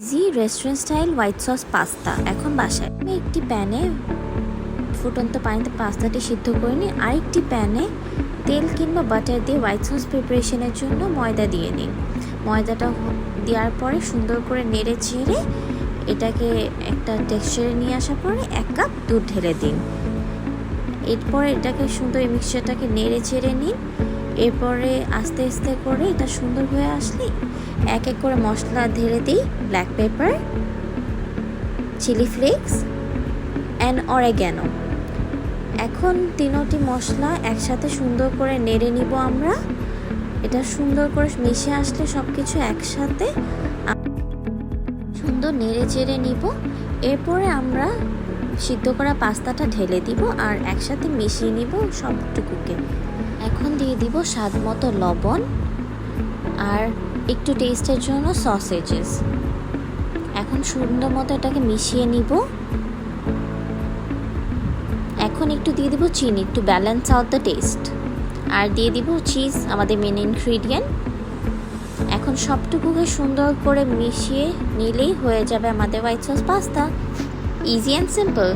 Easy restaurant style white sauce pasta এখন বাসায়। আমি একটি প্যানে ফুটন্ত পানিতে পাস্তাটি সিদ্ধ করে নিই। আরেকটি প্যানে তেল কিংবা বাটার দিয়ে হোয়াইট সস প্রিপারেশনের জন্য ময়দা দিয়ে নিই। ময়দাটা দেওয়ার পরে সুন্দর করে নেড়ে চেড়ে এটাকে একটা টেক্সচারে নিয়ে আসার পরে 1 কাপ দুধ ঢেলে দিন। এরপরে এটাকে সুন্দর এই মিক্সচারটাকে নেড়ে চেড়ে নিন। এরপরে আস্তে আস্তে করে এটা সুন্দর হয়ে আসলে এক এক করে মশলা ঢেলে দিই। Black pepper, chilli flakes and oregano. এখন তিনটি মশলা একসাথে সুন্দর করে নেড়ে নিব আমরা। এটা সুন্দর করে মিশে আসলে সব কিছু একসাথে সুন্দর নেড়ে চেড়ে নিব। এরপরে আমরা সিদ্ধ করা পাস্তাটা ঢেলে দিব আর একসাথে মিশিয়ে নিব সবটুকুকে। এখন দিয়ে দিব স্বাদ মতো লবণ আর একটু টেস্টের জন্য সসেজেস। এখন সুন্দর মতো এটাকে মিশিয়ে নিব। এখন একটু দিয়ে দিব চিনি, একটু ব্যালেন্স আউট দ্য টেস্ট। আর দিয়ে দিব চিজ, আমাদের মেন ইনগ্রিডিয়েন্ট। এখন সবটুকুকে সুন্দর করে মিশিয়ে নিলেই হয়ে যাবে আমাদের white sauce pasta. Easy and simple.